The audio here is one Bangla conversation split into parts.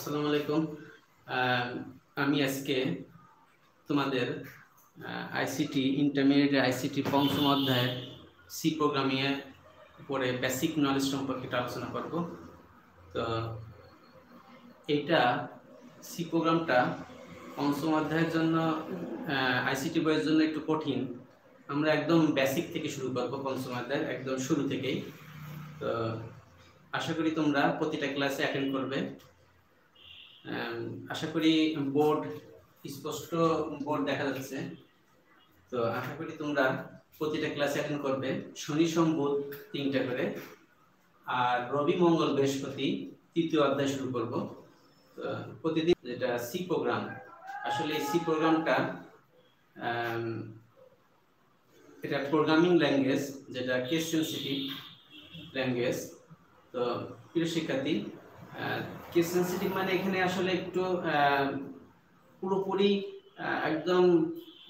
আসসালামু আলাইকুম। আমি আজকে তোমাদের আইসিটি ইন্টারমিডিয়েট আইসিটি পঞ্চম অধ্যায়ের সি প্রোগ্রামিং এর উপরে বেসিক নলেজ সম্পর্কে আলোচনা করব। তো এইটা সি প্রোগ্রামটা পঞ্চম অধ্যায়ের জন্য আইসিটি বইয়ের জন্য একটু কঠিন। আমরা একদম বেসিক থেকে শুরু করব, পঞ্চম অধ্যায়ের একদম শুরু থেকেই। তো আশা করি তোমরা প্রতিটা ক্লাসে অ্যাটেন্ড করবে। আশা করি বোর্ড স্পষ্ট বোর্ড দেখা যাচ্ছে। তো আশা করি তোমরা প্রতিটা ক্লাসে অ্যাটেন্ড করবে। শনি সোম বুধ 3টা করে, আর রবি মঙ্গল বৃহস্পতি তৃতীয় অধ্যায় শুরু করব। তো প্রতিদিন যেটা সি প্রোগ্রাম, আসলে এই সি প্রোগ্রামটা এটা প্রোগ্রামিং ল্যাঙ্গুয়েজ, যেটা কেস সেনসিটিভ ল্যাঙ্গুয়েজ। তো প্রিয় শিক্ষার্থী, কেস সেনসিটিভ মানে এখানে আসলে একটু পুরোপুরি একদম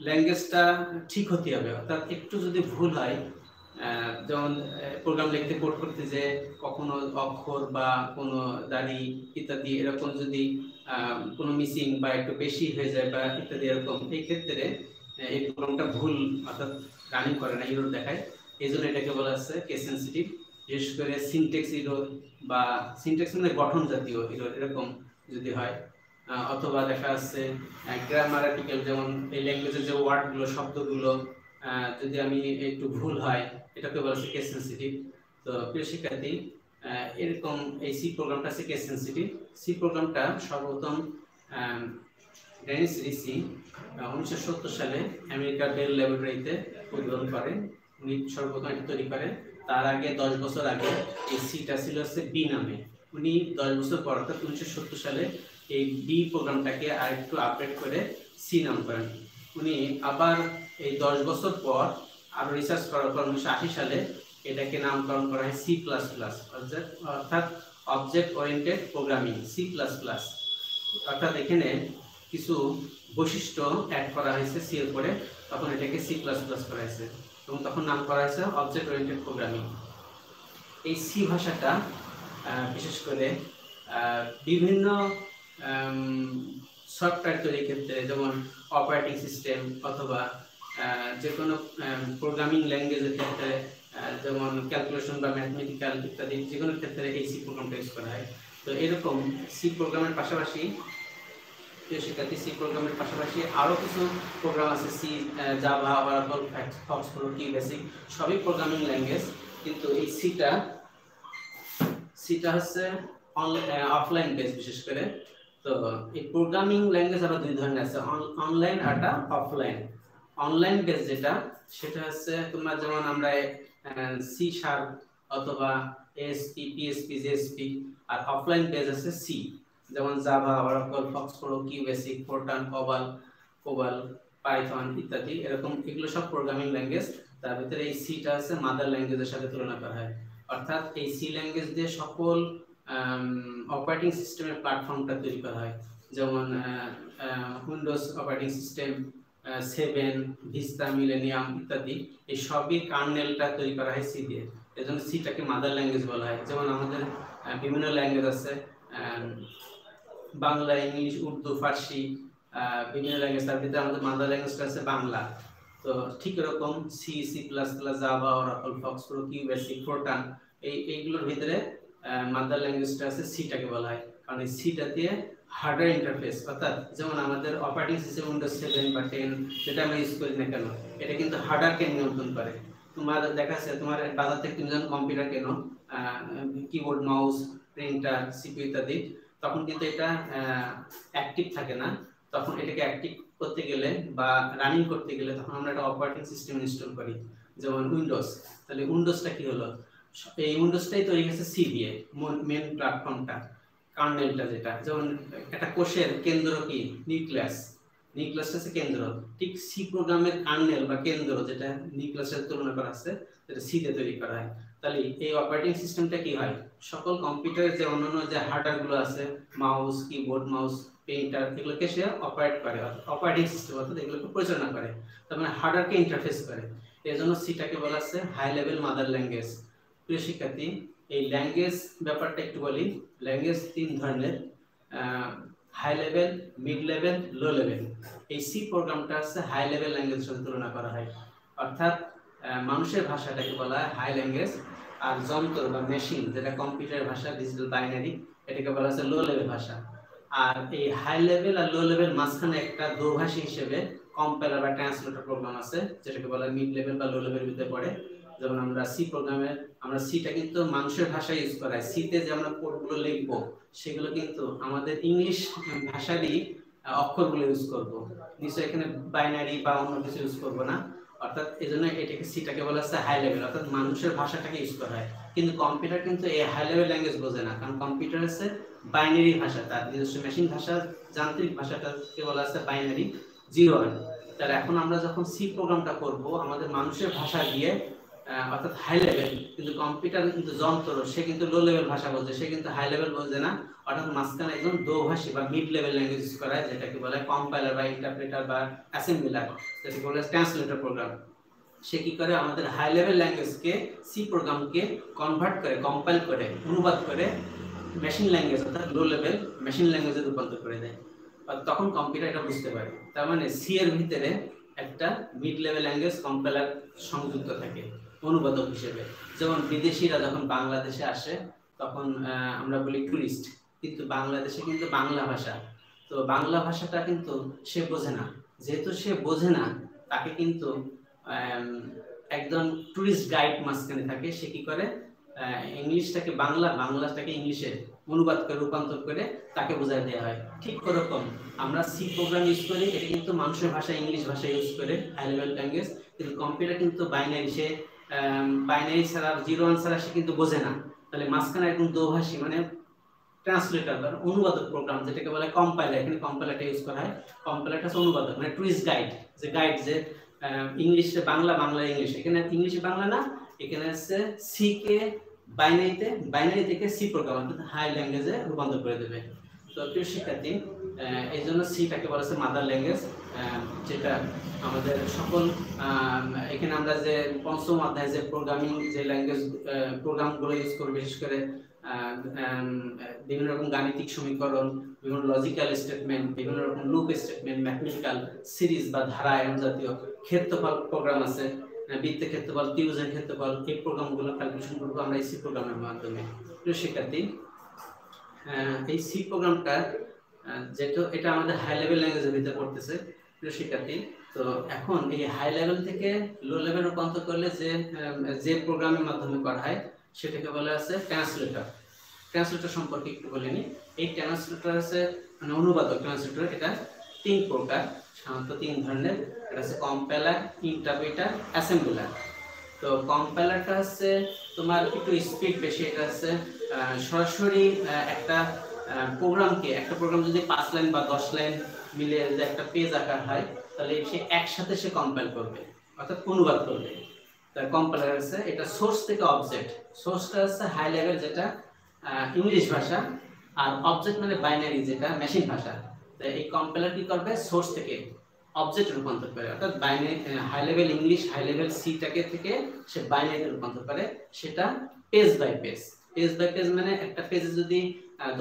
ল্যাঙ্গুয়েজটা ঠিক হতে হবে। অর্থাৎ একটু যদি ভুল হয়, যেমন প্রোগ্রাম লিখতে কোড করতে যে কখনো অক্ষর বা কোনো দাড়ি ইত্যাদি এরকম যদি কোনো মিসিং বা একটু বেশি হয়ে যায় বা ইত্যাদি এরকম, এই ক্ষেত্রে এই প্রোগ্রামটা ভুল অর্থাৎ রানিং করে না, এরর দেখায়। এই জন্য এটাকে বলা হচ্ছে কেস সেনসিটিভ। বিশেষ করে সিনট্যাক্স এরর বা সিনট্যাক্স মানে গঠন জাতীয় এরর এরকম যদি হয়, অথবা দেখা যাচ্ছে গ্রামাটিক্যাল, যেমন এই ল্যাঙ্গুয়েজের যে ওয়ার্ডগুলো শব্দগুলো যদি আমি একটু ভুল হয়, এটাকে বলা হচ্ছে কেস সেনসিটিভ। তো প্রিয় শিক্ষার্থী, এরকম এই সি প্রোগ্রামটা আছে কেস সেনসিটিভ। সি প্রোগ্রামটা সর্বপ্রথম ডেনিস রিসি 1970 সালে আমেরিকার বেল ল্যাবরেটরিতে উদ্ভাবন করেন। উনি সর্বপ্রথম এটা তৈরি করেন। তার আগে 10 বছর আগে এই সিটা ছিল হচ্ছে বি নামে। উনি 10 বছর পর অর্থাৎ 1970 সালে এই বি প্রোগ্রামটাকে আরেকটু আপডেট করে সি নাম করেন। উনি আবার এই 10 বছর পর আরো রিসার্চ করার পর 1980 সালে এটাকে নামকরণ করা হয় সি প্লাস প্লাস, অর্থাৎ object oriented programming, C plus plus. অর্থাৎ এখানে কিছু বৈশিষ্ট্য অ্যাড করা হয়েছে সি এর পরে, তখন এটাকে সি প্লাস প্লাস করা হয়েছে এবং তখন নাম করা হয়েছে অবজেক্ট ওরিয়েন্টেড প্রোগ্রামিং। এই সি ভাষাটা বিশেষ করে বিভিন্ন সফটওয়্যার তৈরির ক্ষেত্রে, যেমন অপারেটিং সিস্টেম অথবা যে কোনো প্রোগ্রামিং ল্যাঙ্গুয়েজের ক্ষেত্রে, যেমন ক্যালকুলেশন বা ম্যাথমেটিক্যাল ইত্যাদি যে কোনো ক্ষেত্রে এই সি প্রোগ্রামটা ইউজ করা হয়। তো এরকম সি প্রোগ্রামের পাশাপাশি শিক্ষার্থী, সি প্রোগ্রামের পাশাপাশি আরও কিছু প্রোগ্রাম আছে, সি, জাভা, অরাকল, ফক্সপ্রো, কিউবেসিক, সবই প্রোগ্রামিং ল্যাঙ্গুয়েজ। কিন্তু এই সিটা হচ্ছে অফলাইন বেস বিশেষ করে। তো এই প্রোগ্রামিং ল্যাঙ্গুয়েজ আবার দুই ধরনের আছে, অনলাইন আর অফলাইন। অনলাইন বেস যেটা, সেটা হচ্ছে তোমরা যেমন আমরা সি শার্প অথবা এসপি, পিএসপি, জেএসপি। আর অফলাইন বেস আছে সি, যেমন Java, Oracle, FoxPro, QBasic, Fortran, কোবাল, পাইথন ইত্যাদি এরকম। এগুলো সব প্রোগ্রামিং ল্যাঙ্গুয়েজ। তার ভিতরে এই সিটা আছে মাদার ল্যাঙ্গুয়েজের সাথে তুলনা করা হয়। অর্থাৎ এই সি ল্যাঙ্গুয়েজ দিয়ে সকল অপারেটিং সিস্টেমের প্ল্যাটফর্মটা তৈরি করা হয়, যেমন Windows operating system, 7, vista, millennium ইত্যাদি। এই সবই কার্নেলটা তৈরি করা হয় সি দিয়ে। এজন্য সিটাকে মাদার ল্যাঙ্গুয়েজ বলা হয়। যেমন আমাদের বিভিন্ন ল্যাঙ্গুয়েজ আছে, বাংলা, ইংলিশ, উর্দু, ফার্সি, বিভিন্ন ল্যাঙ্গুয়েজ। তার ভিতরে আমাদের মাদার ল্যাঙ্গুয়েজটা আছে বাংলা। তো ঠিক এরকম C, C plus plus, Java, Oracle, FoxPro, QBasic, Fortran, এইগুলোর ভিতরে মাদার ল্যাঙ্গুয়েজটা আছে সিটাকে বলা হয়। কারণ এই সিটা দিয়ে হার্ডওয়্যার ইন্টারফেস, অর্থাৎ যেমন আমাদের অপারেটিং সিস্টেম উইন্ডোজ 7 বা 10 যেটা আমরা ইউজ করি না কেন, এটা কিন্তু হার্ডওয়্যারকে নিয়ন্ত্রণ করে। তোমার দেখা যাচ্ছে তোমার বাজার থেকে তুমি যখন কম্পিউটার কেনো, কিবোর্ড, মাউস, প্রিন্টার, সিপিইউ ইত্যাদি, তখন কিন্তু এটা অ্যাক্টিভ থাকে না। তখন এটাকে অ্যাক্টিভ করতে গেলে বা রানিং করতে গেলে তখন আমরা একটা অপারেটিং সিস্টেম ইনস্টল করি, যেমন উইন্ডোজ। তাহলে উইন্ডোজটা কি হলো, এই উইন্ডোজটাই তৈরি হয়েছে সি দিয়ে, মেন প্ল্যাটফর্মটা, কার্নেলটা যেটা। যেমন একটা কোষের কেন্দ্র কি, নিউক্লিয়াসটা হচ্ছে কেন্দ্র। ঠিক সি প্রোগ্রামের কার্নেল বা কেন্দ্র যেটা নিউক্লিয়াসের তুলনা করা আছে, যেটা সি দিয়ে তৈরি করা হয়। তাহলে এই অপারেটিং সিস্টেমটা কি হয়, সকল কম্পিউটারের যে অন্যান্য যে হার্ডওয়্যারগুলো আছে, মাউস, কিবোর্ড, মাউস, প্রিন্টার, এগুলোকে সে অপারেট করে, অপারেটিং সিস্টেম অর্থাৎ এগুলোকে পরিচালনা করে, তার মানে হার্ডওয়্যারকে ইন্টারফেস করে। এই জন্য সিটাকে বলা হচ্ছে হাই লেভেল মাদার ল্যাঙ্গুয়েজ। প্রিয় শিক্ষার্থী, এই ল্যাঙ্গুয়েজ ব্যাপারটা একটু বলি। ল্যাঙ্গুয়েজ 3 ধরনের। High level, mid level, low level. এই সি প্রোগ্রামটা হচ্ছে হাই লেভেল ল্যাঙ্গুয়েজের সাথে তুলনা করা হয়। অর্থাৎ মানুষের ভাষাটাকে বলা হয় হাই ল্যাঙ্গুয়েজ, আর যন্ত্র বা মেশিন যেটা কম্পিউটার ভাষা, ডিজিটাল বাইনারি, এটাকে বলা হচ্ছে লো লেভেল ভাষা। আর এই হাই লেভেল আর লো লেভেল মাঝখানে একটা দোভাষী হিসেবে কম্পাইলার বা ট্রান্সলেটর প্রোগ্রাম আছে, যেটাকে বলা হয় মিড লেভেল বা লো লেভেল ভিতরে পড়ে। যেমন আমরা সি প্রোগ্রামে, আমরা সিটা কিন্তু মানুষের ভাষায় ইউজ করা হয়। সিতে যে আমরা কোডগুলো লিখবো সেগুলো কিন্তু আমাদের ইংলিশ ভাষারই অক্ষরগুলো ইউজ করব, নিশ্চয়ই এখানে বাইনারি বা অন্য কিছু ইউজ করব না। অর্থাৎ এজন্য এটাকে সিটাকে বলা হচ্ছে হাই লেভেল, অর্থাৎ মানুষের ভাষাটাকে ইউজ করা হয়। কিন্তু কম্পিউটার কিন্তু এই হাই লেভেল ল্যাঙ্গুয়েজ বোঝে না, কারণ কম্পিউটার হচ্ছে বাইনারি ভাষা, তার নিজস্ব মেশিন ভাষা, যান্ত্রিক ভাষাটাকে বলা হচ্ছে বাইনারি 0-1। তাহলে এখন আমরা যখন সি প্রোগ্রামটা করব আমাদের মানুষের ভাষা দিয়ে, অর্থাৎ হাই লেভেল, কিন্তু কম্পিউটার কিন্তু যন্ত্র, সে কিন্তু লো লেভেল ভাষা বোঝে, সে কিন্তু হাই লেভেল বোঝে না। অর্থাৎ মাঝখানে একজন দোভাষী বা মিড লেভেল ল্যাঙ্গুয়েজ ইউজ করা হয়, যেটাকে বলে কম্পাইলার বা ইন্টারপ্রেটার বা অ্যাসেম্বলার, যেটাকে বলে ট্রান্সলেটর প্রোগ্রাম। সে কি করে আমাদের হাই লেভেল ল্যাঙ্গুয়েজকে, সি প্রোগ্রামকে কনভার্ট করে, কম্পাইল করে, অনুবাদ করে মেশিন ল্যাঙ্গুয়েজ, অর্থাৎ লো লেভেল মেশিন ল্যাঙ্গুয়েজে রূপান্তর করে দেয়। তখন কম্পিউটার এটা বুঝতে পারে। তার মানে সি এর ভিতরে একটা মিড লেভেল ল্যাঙ্গুয়েজ কম্পাইলার সংযুক্ত থাকে অনুবাদক হিসেবে। যেমন বিদেশিরা যখন বাংলাদেশে আসে তখন আমরা বলি টুরিস্ট, কিন্তু বাংলাদেশে কিন্তু বাংলা ভাষা, তো বাংলা ভাষাটা কিন্তু সে বোঝে না। যেহেতু সে বোঝে না, তাকে কিন্তু একজন টুরিস্ট গাইড মাঝখানে থাকে, সে কি করে ইংলিশটাকে বাংলা, বাংলাটাকে ইংলিশে অনুবাদ করে, রূপান্তর করে তাকে বোঝায় দেওয়া হয়। ঠিক ওরকম আমরা সি প্রোগ্রাম ইউজ করি, এটা কিন্তু মানুষের ভাষা, ইংলিশ ভাষা ইউজ করে হাই লেভেল ল্যাঙ্গুয়েজ, কিন্তু কম্পিউটার কিন্তু বাইনারি, সে বাইনারি ছাড়া, 0-1 ছাড়া সে কিন্তু বোঝে না। তাহলে মাঝখানে একদম দোভাষী মানে ট্রান্সলেটর বা অনুবাদক প্রোগ্রাম, যেটাকে বলে কম্পাইলার, এখানে কম্পাইলারটা ইউজ করা হয়। কম্পাইলারটা হচ্ছে অনুবাদক, মানে টুরিস্ট গাইড, যে গাইড, যে ইংলিশে বাংলা, বাংলা ইংলিশ, এখানে ইংলিশে বাংলা না, এখানে হচ্ছে সি কে বাইনারিতে, বাইনারি থেকে সি প্রোগ্রাম অর্থাৎ হাই ল্যাঙ্গুয়েজে রূপান্তর করে দেবে। তো প্রিয় শিক্ষার্থী, এই জন্য সিটাকে বলা হচ্ছে মাদার ল্যাঙ্গুয়েজ, যেটা আমাদের সকল, এখানে আমরা যে পঞ্চম অধ্যায়ে যে প্রোগ্রামিং, যে ল্যাঙ্গুয়েজ প্রোগ্রামগুলো ইউজ করি, বিশেষ করে বিভিন্ন রকম গাণিতিক সমীকরণ, বিভিন্ন লজিক্যাল স্টেটমেন্ট, বিভিন্ন রকম লুপ স্টেটমেন্ট, ম্যাথমেটিক্যাল সিরিজ বা ধারা, এরকম জাতীয় ক্ষেত্রফল প্রোগ্রাম আছে, বৃত্তের ক্ষেত্রফল, ত্রিভুজের ক্ষেত্রফল, এই প্রোগ্রামগুলো ক্যালকুলেশন করব আমরা এই সি প্রোগ্রামের মাধ্যমে। প্রিয় শিক্ষার্থী, এই সি প্রোগ্রামটা যেটা, এটা আমাদের হাই লেভেল ল্যাঙ্গুয়েজের ভিতরে পড়তেছে। প্রিয় শিক্ষার্থী, তো এখন এই হাই লেভেল থেকে লো লেভেল রূপান্তর করলে যে প্রোগ্রামের মাধ্যমে করা হয় সেটাকে বলা আছে ট্রান্সলেটর। ট্রান্সলেটর সম্পর্কে একটু বলে নিই। এই ট্রান্সলেটর আছে মানে অনুবাদক ট্রান্সলেটর, এটা 3 প্রকার, সাধারণত 3 ধরনের। এটা আছে কম্পাইলার, ইন্টারপ্রেটার, অ্যাসেম্বলার। তো কম্পাইলারটা হচ্ছে তোমার একটু স্পিড বেশি, এটা হচ্ছে সরাসরি একটা প্রোগ্রামকে, একটা প্রোগ্রাম যদি 5 লাইন বা 10 লাইন মিলে যে একটা পেজ আকার হয়, তাহলে সে একসাথে সে কম্পাইল করবে, অর্থাৎ অনুবাদ করবে। তার কম্পাইলার আছে, এটা সোর্স থেকে অবজেক্ট, সোর্সটা হচ্ছে হাই লেভেল যেটা ইংলিশ ভাষা, আর অবজেক্ট মানে বাইনারি যেটা মেশিন ভাষা। তো এই কম্পাইলার কি করবে, সোর্স থেকে অবজেক্ট রূপান্তর করে, অর্থাৎ binary, high level English, high level সিটাকে থেকে সে বাইনারিতে রূপান্তর করে, সেটা page by page. Page by page মানে একটা পেজে যদি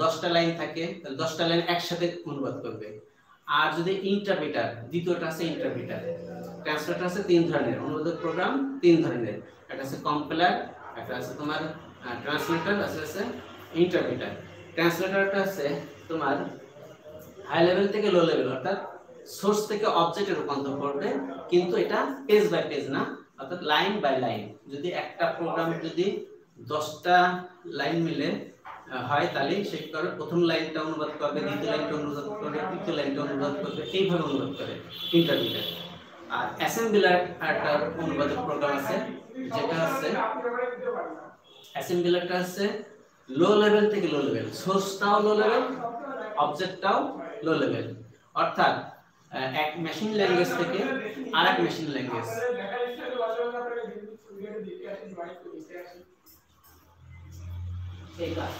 10টা লাইন থাকে, তাহলে 10টা লাইন একসাথে অনুবাদ করবে। আর যদি ইন্টারপ্রেটার, দ্বিতীয়টা আছে ইন্টারপ্রেটার। ট্রান্সলেটর আছে 3 ধরনের, অনুবাদক প্রোগ্রাম 3 ধরনের, একটা আছে কম্পাইলার, একটা আছে তোমার ট্রান্সলেটর, আছে ইন্টারপ্রেটার। ট্রান্সলেটরটা আছে তোমার হাই লেভেল থেকে লো লেভেল, অর্থাৎ সোর্স থেকে অবজেক্টে রূপান্তর করবে, কিন্তু এটা পেজ বাই পেজ না, অর্থাৎ লাইন বাই লাইন। যদি একটা প্রোগ্রামে যদি 10টা লাইন মিলে হয়, তাহলে সে কি করবে, প্রথম লাইনটা অনুবাদ করবে, দ্বিতীয় লাইনটা অনুবাদ করবে, তৃতীয় লাইনটা অনুবাদ করবে, এইভাবে অনুবাদ করে ইন্টারপ্রেটার। আর অ্যাসেম্বলার একটা অনুবাদক প্রোগ্রাম আছে, যেটা হচ্ছে অ্যাসেম্বলারটা হচ্ছে লো লেভেল থেকে লো লেভেল, সোর্সটাও লো লেভেল, অবজেক্টটাও লো লেভেল, অর্থাৎ এক মেশিন ল্যাঙ্গুয়েজ থেকে আরেক মেশিন ল্যাঙ্গুয়েজ। এই ক্লাস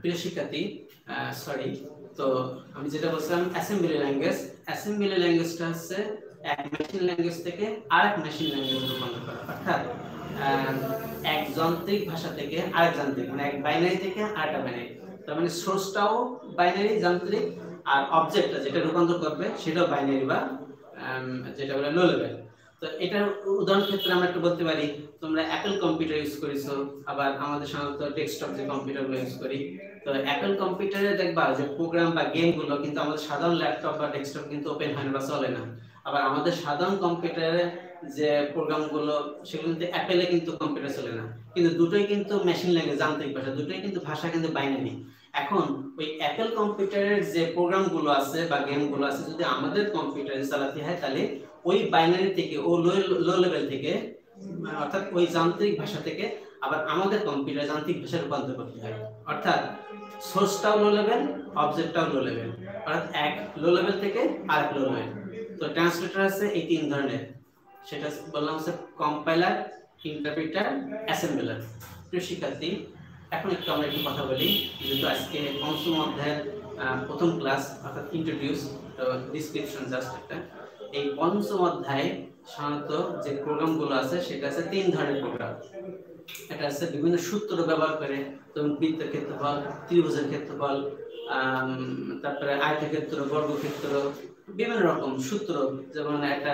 প্রিয় শিক্ষার্থী, সরি, তো আমি যেটা বলছিলাম অ্যাসেম্বলি ল্যাঙ্গুয়েজটা হচ্ছে এক মেশিন ল্যাঙ্গুয়েজ থেকে আরেক মেশিন ল্যাঙ্গুয়েজে রূপান্তর করা, অর্থাৎ এক যান্ত্রিক ভাষা থেকে আরেক যান্ত্রিক, মানে এক বাইনারি থেকে আরেকটা বাইনারি। তার মানে সোর্সটাও বাইনারি যান্ত্রিক, আর অবজেক্টটা যেটা রূপান্তর করবে সেটাও বাইনারি বা যেটা বলে লো লেভেল। তো এটার উদাহরণ ক্ষেত্রে আমরা একটু বলতে পারি, তোমরা অ্যাপল কম্পিউটার ইউজ করেছো, আবার আমাদের সাধারণত ডেস্কটপ যে কম্পিউটারগুলো ইউজ করি, তো অ্যাপল কম্পিউটারে দেখবা যে প্রোগ্রাম বা গেমগুলো কিন্তু আমাদের সাধারণ ল্যাপটপ বা ডেস্কটপ কিন্তু ওপেন হয় না বা চলে না। আবার আমাদের সাধারণ কম্পিউটারে যে প্রোগ্রামগুলো সেগুলো কিন্তু অ্যাপেলে কিন্তু কম্পিউটার চলে না, কিন্তু দুটোই কিন্তু মেশিন ল্যাঙ্গুয়েজ, যান্ত্রিক ভাষা, দুটোই কিন্তু ভাষা কিন্তু বাইনারি। এখন ওই অ্যাপল কম্পিউটারের যে প্রোগ্রামগুলো আছে বা গেমগুলো আছে যদি আমাদের কম্পিউটারে চালাতে হয়, তাহলে ওই বাইনারি থেকে ও লো লেভেল থেকে, অর্থাৎ ওই যান্ত্রিক ভাষা থেকে আবার আমাদের কম্পিউটার যান্ত্রিক ভাষায় রূপান্তর করতে হয়। অর্থাৎ সোর্সটাও লো লেভেল, অবজেক্টটাও লো লেভেল, অর্থাৎ এক লো লেভেল থেকে আরেক লো লেভেল। তো ট্রান্সলেটর আছে এই তিন ধরনের, সেটা বললাম হচ্ছে কম্পাইলার, ইন্টারপ্রিটার, অ্যাসেম্বলার। প্রিয় শিক্ষার্থী, এখন একটু আমরা একটু কথা বলি, যেহেতু আজকে পঞ্চম অধ্যায়ের প্রথম ক্লাস, অর্থাৎ ইন্ট্রোডিউস, ডিসক্রিপশন জাস্ট একটা। এই পঞ্চম অধ্যায়ে সাধারণত যে প্রোগ্রামগুলো আছে সেটা আছে তিন ধরনের প্রোগ্রাম। এটা আছে বিভিন্ন সূত্র ব্যবহার করে, যেমন বৃত্তের ক্ষেত্রফল, ত্রিভুজের ক্ষেত্রফল, তারপরে আয়তক্ষেত্র, বর্গক্ষেত্র, বিভিন্ন রকম সূত্র, যেমন একটা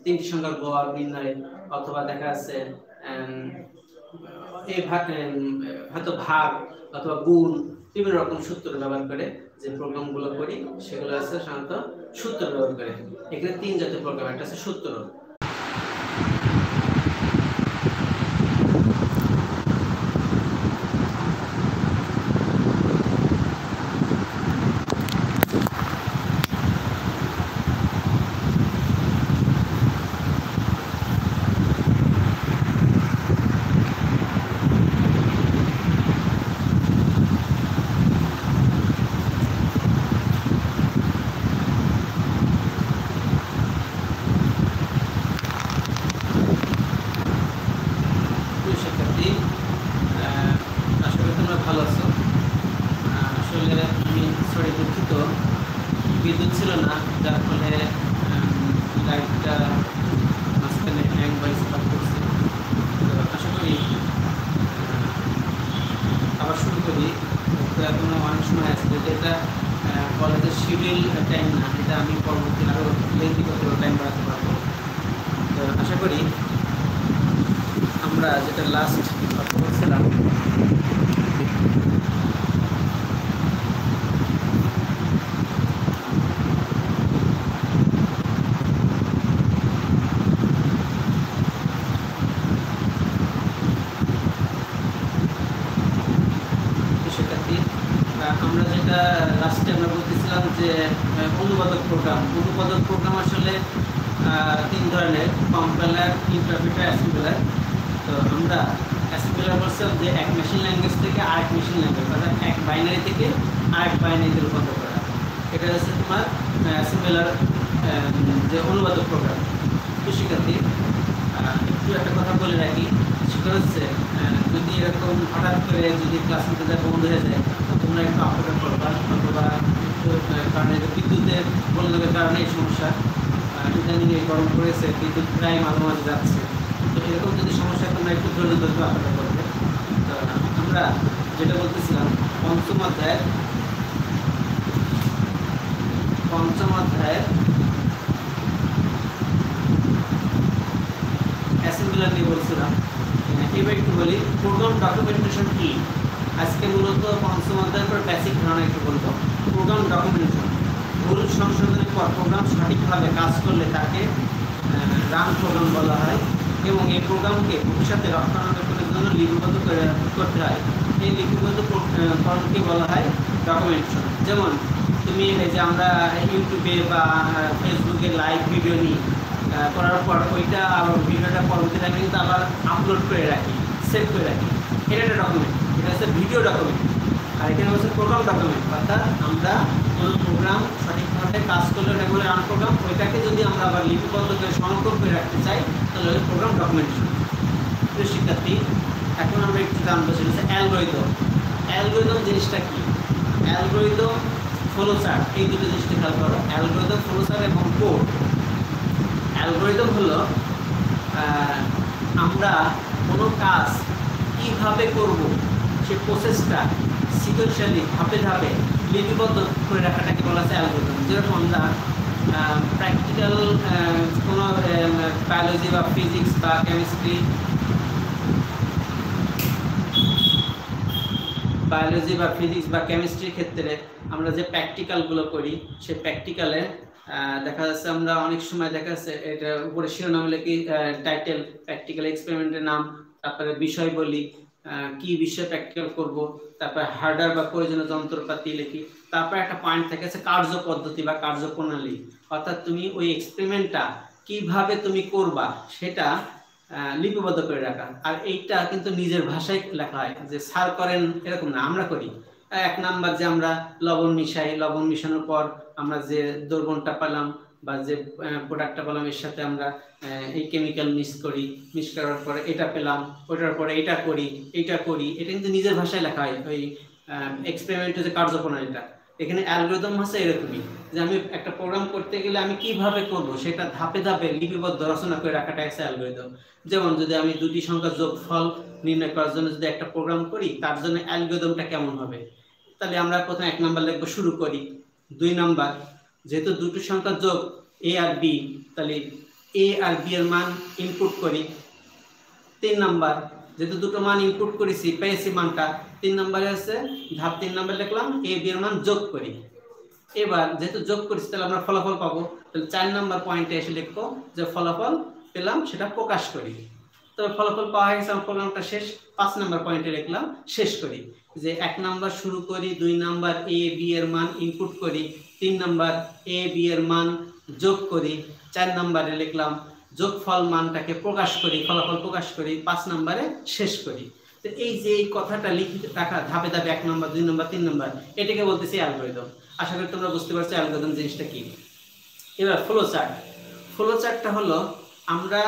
তিনটি সংখ্যার গড় নির্ণয়, অথবা দেখা যাচ্ছে এই হয়তো ভাগ অথবা গুণ, বিভিন্ন রকম সূত্র ব্যবহার করে যে প্রোগ্রামগুলো করি সেগুলো আছে সাধারণত সূত্র ব্যবহার করে। এখানে তিন জাতীয় প্রোগ্রাম, একটা আছে সূত্র। বিদ্যুৎ ছিল না, যার ফলে লাইটটা মাঝখানে হ্যাং বা স্টপ করছে। তো আশা করি আবার শুরু করি। তো এখন অনেক সময় আছে যে এটা কলেজের শিডিউল টাইম না, এটা আমি পরবর্তী আরও লেন্থি করতে টাইম বাড়াতে পারবো। তো আশা করি আমরা যেটা লাস্ট কথা বলছিলাম, আমরা যেটা লাস্টে আমরা বলতেছিলাম যে অনুবাদক প্রোগ্রাম আসলে তিন ধরনের, কম্পাইলার, ইন্টারপ্রিটার, অ্যাসেম্বলার। তো আমরা অ্যাসেম্বলার বলছিলাম যে এক মেশিন ল্যাঙ্গুয়েজ থেকে আরেক মেশিন ল্যাঙ্গুয়েজ, অর্থাৎ এক বাইনারি থেকে আরেক বাইনারিতে রূপান্তর করা, এটা হচ্ছে তোমার অ্যাসেম্বলার যে অনুবাদক প্রোগ্রাম। শিক্ষার্থী, একটু একটা কথা বলে রাখি, সেটা হচ্ছে যদি এরকম হঠাৎ করে যদি ক্লাস নিতে যায় বন্ধ হয়ে যায়, তোমরা একটু অপেক্ষা করবা, অথবা একটু কারণ বিদ্যুতের বন্ধের কারণে এই সমস্যা, ইদানিং গরম পড়েছে, বিদ্যুৎ প্রায় মাঝে মাঝে যাচ্ছে। তো এরকম যদি সমস্যা তোমরা একটু ধৈর্য ধরে অপেক্ষা করবে। তো আমরা যেটা বলতেছিলাম পঞ্চম অধ্যায়ের অ্যাসেম্বলার নিয়ে বলছিলাম। এবার একটু বলি প্রোগ্রাম ডকুমেন্টেশন কি। আজকে মূলত পঞ্চম অধ্যায়ের পর বেসিক ধারণা একটু বলবো। প্রোগ্রাম ডকুমেন্টেশন, ভুল সংশোধনের পর প্রোগ্রাম সঠিকভাবে কাজ করলে তাকে রান প্রোগ্রাম বলা হয়, এবং এই প্রোগ্রামকে ভবিষ্যতে রক্ষণাবেক্ষণের জন্য লিপিবদ্ধ করতে হয়। এই লিপিবদ্ধকরণকে বলা হয় ডকুমেন্টেশন। যেমন তুমি এই যে আমরা ইউটিউবে বা ফেসবুকে লাইভ ভিডিও নিই, করার পর ওইটা আবার ভিডিওটা পরবর্তী টাইমে কিন্তু আবার আপলোড করে রাখি, সেভ করে রাখি, এটা একটা ডকুমেন্ট, এটা হচ্ছে ভিডিও ডকুমেন্ট। আর এখানে হচ্ছে প্রোগ্রাম ডকুমেন্ট, অর্থাৎ আমরা কোনো প্রোগ্রাম সঠিকভাবে কাজ করলে ওটা বলে রান প্রোগ্রাম, ওইটাকে যদি আমরা আবার লিপিবদ্ধ করে সংরক্ষণ করে রাখতে চাই তাহলে ওই প্রোগ্রাম ডকুমেন্টেশন। প্রিয় শিক্ষার্থী, এখন আমরা একটু জানবো সেটা হচ্ছে অ্যালগরিদম। অ্যালগরিদম জিনিসটা কি? অ্যালগরিদম, ফ্লো চার্ট, এই দুটো জিনিসটা খেয়াল করো। অ্যালগরিদম, ফ্লো চার্ট এবং কোড। অ্যালগরিদম হলো আমরা কোনো কাজ কিভাবে করব সেই প্রসেসটা সিকোয়েন্সিয়ালি ধাপে ধাপে লিপিবদ্ধ করে রাখাটাকে বলা হচ্ছে অ্যালগরিদম। যেরকম আমরা প্র্যাকটিক্যাল কোনো বায়োলজি বা ফিজিক্স বা কেমিস্ট্রি, কেমিস্ট্রির ক্ষেত্রে আমরা যে প্র্যাকটিক্যালগুলো করি, সেই প্র্যাকটিক্যালে দেখা যাচ্ছে আমরা অনেক সময় দেখা যাচ্ছে এটা উপরে শিরোনাম লিখি, টাইটেল, প্র্যাকটিক্যাল এক্সপেরিমেন্টের নাম, তারপরে বিষয় বলি, কি বিষয়ে প্র্যাকটিক্যাল করব, তারপরে হার্ডওয়্যার বা প্রয়োজনীয় যন্ত্রপাতি লিখি, তারপরে একটা পয়েন্ট থাকে আছে কার্য পদ্ধতি বা কার্যপ্রণালী, অর্থাৎ তুমি ওই এক্সপেরিমেন্টটা কিভাবে তুমি করবা সেটা লিপিবদ্ধ করে রাখা। আর এইটা কিন্তু নিজের ভাষায় লেখা হয়, যে স্যার করেন এরকম না, আমরা করি। এক নাম্বার যে আমরা লবণ মিশাই, লবণ মিশানোর পর আমরা যে দ্রবণটা পেলাম বা যে প্রোডাক্টটা পেলাম, এর সাথে আমরা এই কেমিক্যাল মিক্স করি, মিক্স করার পরে এটা পেলাম, ওটার পরে এটা করি, এটা কিন্তু নিজের ভাষায় লেখা হয় ওই এক্সপেরিমেন্টের যে কার্যপ্রণালীটা। এখানে অ্যালগরিদম হচ্ছে এরকমই, যে আমি একটা প্রোগ্রাম করতে গেলে আমি কিভাবে করব সেটা ধাপে ধাপে লিপিবদ্ধ রচনা করে রাখাটা হচ্ছে অ্যালগরিদম। যেমন যদি আমি দুটি সংখ্যার যোগফল নির্ণয় করার জন্য যদি একটা প্রোগ্রাম করি, তার জন্য অ্যালগরিদমটা কেমন হবে, তাহলে আমরা প্রথমে 1 নাম্বার লিখবো, শুরু করি। 2 নাম্বার, যেহেতু দুটো সংখ্যার যোগ এ আর বি, তাহলে এ আর বি এর মান ইনপুট করি। 3 নাম্বার, যেহেতু দুটো মান ইনপুট করেছি, পেয়েছি মানটা, 3 নাম্বারে আছে ধাপ 3 নাম্বার লিখলাম, এ বি এর মান যোগ করি। এবার যেহেতু যোগ করেছি তাহলে আমরা ফলাফল পাবো, তাহলে 4 নাম্বার পয়েন্টে এসে লিখবো যে ফলাফল পেলাম সেটা প্রকাশ করি। তবে ফলাফল পাওয়া গেছে, প্রোগ্রামটা শেষ। 5 নাম্বার পয়েন্টে লিখলাম শেষ করি, যে 1 নাম্বার শুরু করি, 2 নাম্বার এ বি এর মান ইনপুট করি, 3 নাম্বার এ বি এর মান যোগ করি, 4 নাম্বারে লিখলাম যোগফল মানটাকে প্রকাশ করি, ফলাফল প্রকাশ করি, 5 নাম্বারে শেষ করি। তো এই যে এই কথাটা লিখে রাখা ধাপে ধাপে 1 নাম্বার, 2 নাম্বার, 3 নাম্বার, এটাকে বলতেছি অ্যালগরিদম। আশা করি তোমরা বুঝতে পারছো অ্যালগরিদম জিনিসটা কি। এবার ফ্লো চার্ট। ফ্লো চার্টটা হলো আমরা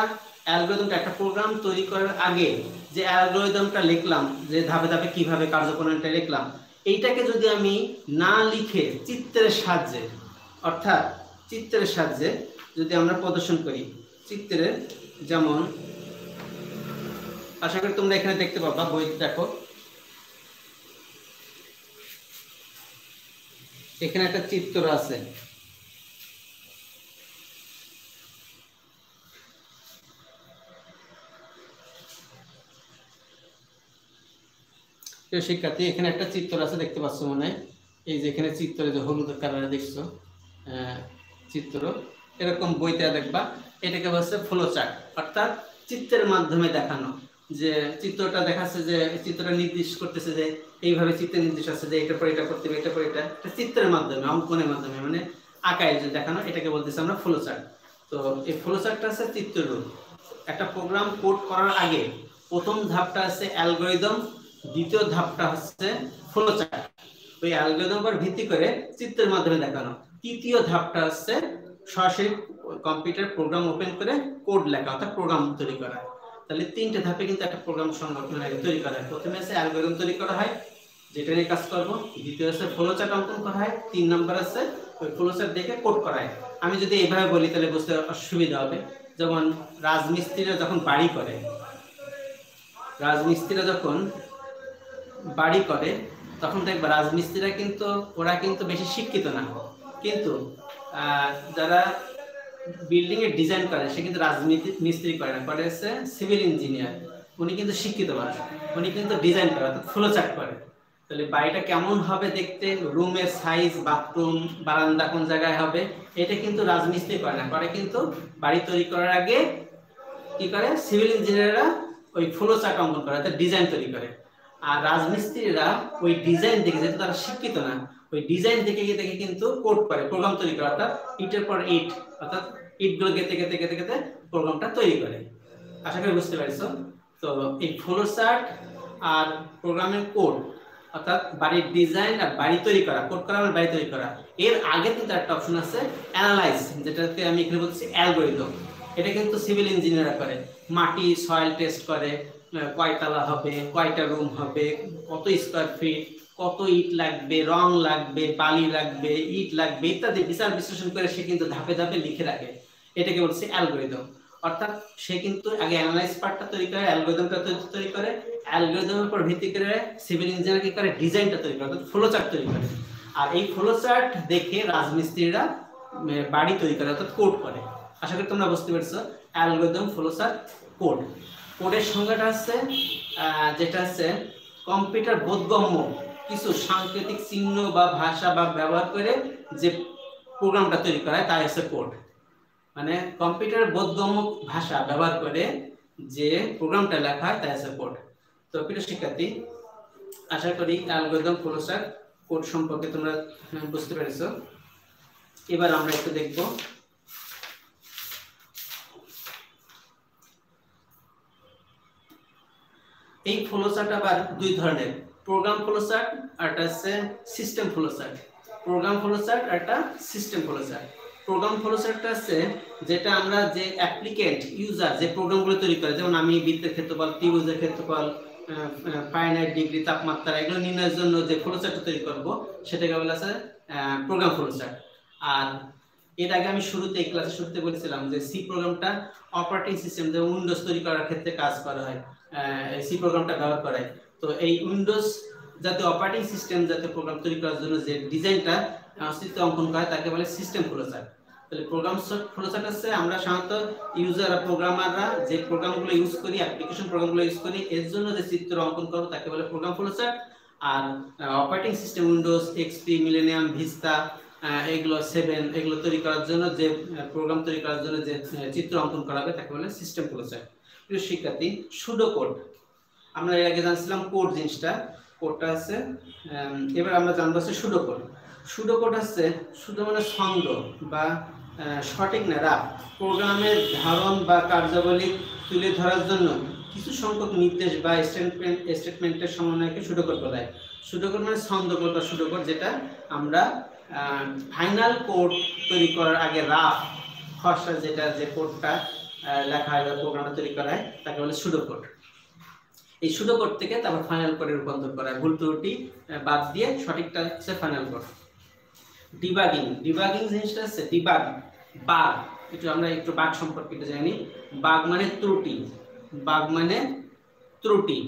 অ্যালগরিদমটা, একটা প্রোগ্রাম তৈরি করার আগে যে অ্যালগরিদমটা লিখলাম, যে ধাপে ধাপে কিভাবে কার্যপ্রণালীটা লিখলাম, এইটাকে যদি আমি না লিখে চিত্রের সাহায্যে, অর্থাৎ চিত্রের সাহায্যে যদি আমরা প্রদর্শন করি, চিত্রে, যেমন আশা করি তোমরা এখানে দেখতে পাবা, বই দেখো, এখানে একটা চিত্র আছে। শিক্ষার্থী, এখানে একটা চিত্র আছে, দেখতে পাচ্ছ মনে হয়, এই যে এখানে চিত্রে যে হলুদ কালারে দেখছো চিত্র, এরকম বইতে দেখবা, এটাকে বলছে ফ্লো চার্ট, অর্থাৎ চিত্রের মাধ্যমে দেখানো। যে চিত্রটা দেখাচ্ছে, যে চিত্রটা নির্দেশ করতেছে যে এইভাবে চিত্র নির্দেশ আছে যে এটা পরে এটা করতে হবে, এটা পরে এটা, চিত্রের মাধ্যমে, অঙ্কনের মাধ্যমে, মানে আঁকায় যে দেখানো, এটাকে বলতেছে আমরা ফ্লো চার্ট। তো এই ফ্লো চার্টটা আছে চিত্ররূপ। একটা প্রোগ্রাম কোড করার আগে প্রথম ধাপটা আছে অ্যালগরিদম, দ্বিতীয় ধাপটা হচ্ছে ফ্লো চার্ট, ওই অ্যালগরিদম উপর ভিত্তি করে চিত্রের মাধ্যমে দেখানো। তৃতীয় ধাপটা হচ্ছে সরাসরি কম্পিউটার প্রোগ্রাম ওপেন করে কোড লেখা, অর্থাৎ প্রোগ্রাম তৈরি করা। তাহলে 3টে ধাপে কিন্তু একটা প্রোগ্রাম তৈরি করা হয়। প্রথমে আছে অ্যালগরিদম তৈরি করা হয়, যেটা নিয়ে কাজ করব। দ্বিতীয় আছে ফ্লো চার্ট অঙ্কন করা হয়। 3 নাম্বার আছে ওই ফ্লো চার্ট দেখে কোড করা হয়। আমি যদি এইভাবে বলি তাহলে বুঝতে অসুবিধা হবে। যেমন রাজমিস্ত্রিরা যখন বাড়ি করে, তখন দেখবা রাজমিস্ত্রিরা কিন্তু ওরা কিন্তু বেশি শিক্ষিত না, কিন্তু যারা বিল্ডিং এর ডিজাইন করে সে কিন্তু রাজমিস্ত্রি করে না, করে হচ্ছে সিভিল ইঞ্জিনিয়ার। উনি কিন্তু শিক্ষিত মানুষ, উনি কিন্তু ডিজাইন করে, অর্থাৎ ফ্লো চার্ট করে। তাহলে বাড়িটা কেমন হবে দেখতে, রুমের সাইজ, বাথরুম, বারান্দা কোন জায়গায় হবে, এটা কিন্তু রাজমিস্ত্রি করে না, করে কিন্তু বাড়ি তৈরি করার আগে কি করে সিভিল ইঞ্জিনিয়াররা ওই ফ্লো চার্ট অঙ্কন করে, অর্থাৎ ডিজাইন তৈরি করে। আর রাজমিস্ত্রিরা ওই ডিজাইন দেখে, যেহেতু তারা শিক্ষিত না, ওই ডিজাইন দেখে কিন্তু কোড করে, প্রোগ্রাম তৈরি করে, অর্থাৎ ইটের পর ইট, অর্থাৎ ইটগুলো গেঁথে প্রোগ্রামটা তৈরি করে। আশা করি বুঝতে পারছো। তো এই ফ্লো চার্ট আর প্রোগ্রামের কোড, অর্থাৎ বাড়ির ডিজাইন আর বাড়ি তৈরি করা, কোড করা আর বাড়ি তৈরি করা, এর আগে কিন্তু একটা অপশন আছে অ্যানালাইজ, যেটাকে আমি এখানে বলছি অ্যালগরিদম। এটা কিন্তু সিভিল ইঞ্জিনিয়াররা করে, মাটি সয়েল টেস্ট করে, কয়তলা হবে, কয়টা রুম হবে, কত স্কয়ার ফিট, কত ইট লাগবে, রং লাগবে, বালি লাগবে, ইট লাগবে ইত্যাদি বিচার বিশ্লেষণ করে সে কিন্তু ধাপে ধাপে লিখে রাখে। এটাকে বলছে অ্যালগরিদম। অর্থাৎ সে কিন্তু আগে অ্যানালাইজ পার্টটা তৈরি করে, অ্যালগরিদমটা তৈরি করে, অ্যালগরিদমের উপর ভিত্তি করে সিভিল ইঞ্জিনিয়ার কি করে, ডিজাইনটা তৈরি করে, অর্থাৎ ফ্লো চার্ট তৈরি করে। আর এই ফ্লো চার্ট দেখে রাজমিস্ত্রিরা বাড়ি তৈরি করে, অর্থাৎ কোড করে। আশা করি তোমরা বুঝতে পেরেছো অ্যালগরিদম, ফ্লো চার্ট, কোড। কোডের সংজ্ঞাটা হচ্ছে যেটা হচ্ছে কম্পিউটার বোধগম্য কিছু সাংকেতিক চিহ্ন বা ভাষা বা ব্যবহার করে যে প্রোগ্রামটা তৈরি করা হয় তাই হচ্ছে কোড। মানে কম্পিউটার বোধগম্য ভাষা ব্যবহার করে যে প্রোগ্রামটা লেখা হয় তাই হচ্ছে কোড। তো প্রিয় শিক্ষার্থী, আশা করি অ্যালগরিদম, ফ্লো চার্ট, কোড সম্পর্কে তোমরা বুঝতে পেরেছো। এবার আমরা একটু দেখব এই ফ্লো চার্ট আবার দুই ধরনের, প্রোগ্রাম ফ্লো চার্ট আর একটা হচ্ছে system flow chart. Program flow chart আর একটা system flow chart. Program flow চার্টটা আছে যেটা আমরা যে অ্যাপ্লিকেন্ট ইউজার যে প্রোগ্রামগুলো তৈরি করে, যেমন আমি বৃত্তের ক্ষেত্রফল, ত্রিভুজের ক্ষেত্রফল, ফাইনাইট ডিগ্রি, তাপমাত্রা, এগুলো নির্ণয়ের জন্য যে ফ্লো চার্টটা তৈরি করব সেটাকে বলা আছে প্রোগ্রাম ফ্লো চার্ট। আর এর আগে আমি শুরুতে ক্লাসের শুরুতে বলেছিলাম যে সি প্রোগ্রামটা অপারেটিং সিস্টেম যে উইন্ডোজ তৈরি করার ক্ষেত্রে কাজ করা হয়, সি প্রোগ্রামটা ব্যবহার করা হয়। তো এই উইন্ডোজ যাতে অপারেটিং সিস্টেম যাতে প্রোগ্রাম তৈরি করার জন্য যে ডিজাইনটা অস্তিত্ব অঙ্কন করা হয় তাকে বলে সিস্টেম ফ্লো চার্ট। তাহলে প্রোগ্রাম ফ্লো চার্ট আছে আমরা সাধারণত ইউজার প্রোগ্রামাররা যে প্রোগ্রামগুলো ইউজ করি, অ্যাপ্লিকেশন প্রোগ্রামগুলো ইউজ করি, এর জন্য যে চিত্র অঙ্কন করব তাকে বলে প্রোগ্রাম ফ্লো চার্ট। আর operating system Windows XP, millennium, Vista, এগুলো 7 এগুলো তৈরি করার জন্য যে প্রোগ্রাম তৈরি করার জন্য যে চিত্র অঙ্কন করা হবে তাকে বলে সিস্টেম ফ্লো চার্ট। প্রিয় শিক্ষার্থী, সুডো কোড আমরা এর আগে জানছিলাম কোড জিনিসটা, কোডটা আছে। এবার আমরা জানবো হচ্ছে সুডো কোড। সুডো কোড হচ্ছে সুডো মানে ছন্দ বা সঠিক না রাফ প্রোগ্রামের ধারণ বা কার্যাবলী তুলে ধরার জন্য কিছু সংখ্যক নির্দেশ বা স্টেটমেন্টের সমন্বয়কে সুডো কোড বলা হয়। সুডো কোড মানে ছন্দ কোড বা সুডো কোড, যেটা আমরা ফাইনাল কোড তৈরি করার আগে রাফ খসড়া যেটা যে কোডটা লেখা হয় বা প্রোগ্রামটা তৈরি করা হয় তাকে বলে সুডো কোড। এই সুডো কোড থেকে তারপর ফাইনাল কোডে রূপান্তর করা হয়, ভুল ত্রুটি বাদ দিয়ে সঠিকটা হচ্ছে ফাইনাল কোড। ডিবাগিং, ডিবাগিং জিনিসটা হচ্ছে ডিবাগ, বাগ। একটু আমরা একটু বাগ সম্পর্কে একটু জানি। বাগ মানে ত্রুটি, বাগ মানে ত্রুটি।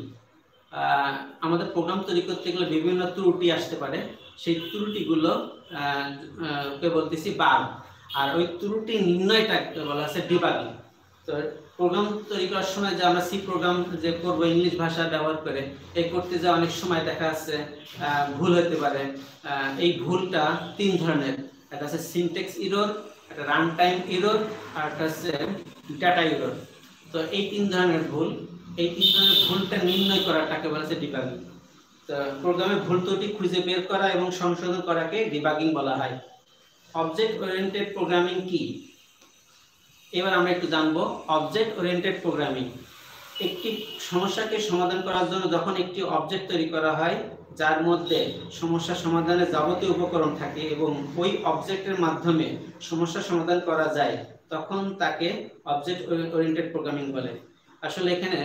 আমাদের প্রোগ্রাম তৈরি করতে গেলে বিভিন্ন ত্রুটি আসতে পারে, সেই ত্রুটিগুলো কে বলতেছি বাগ। আর ওই ত্রুটি নির্ণয়টা বলা আছে ডিবাগিং। তো প্রোগ্রাম তৈরি করার সময় যে আমরা সি প্রোগ্রাম যে করব ইংলিশ ভাষা ব্যবহার করে, এই করতে যে অনেক সময় দেখা যাচ্ছে ভুল হতে পারে। এই ভুলটা তিন ধরনের, একটা হচ্ছে সিনট্যাক্স এরর, একটা রান টাইম এরর, আর একটা হচ্ছে ডাটা এরর। তো এই তিন ধরনের ভুল, এই তিন ধরনের ভুলটা নির্ণয় করাটাকে বলা হচ্ছে ডিবাগিং। তো প্রোগ্রামে ভুল ত্রুটি খুঁজে বের করা এবং সংশোধন করাকে ডিবাগিং বলা হয়। অবজেক্ট ওরিয়েন্টেড প্রোগ্রামিং কি? এবার আমরা একটু জানবো অবজেক্ট ওরিয়েন্টেড প্রোগ্রামিং। একটি সমস্যাকে সমাধান করার জন্য যখন একটি অবজেক্ট তৈরি করা হয় যার মধ্যে সমস্যা সমাধানের যাবতীয় উপকরণ থাকে এবং ওই অবজেক্টের মাধ্যমে সমস্যা সমাধান করা যায়, তখন তাকে অবজেক্ট ওরিয়েন্টেড প্রোগ্রামিং বলে। আসলে এখানে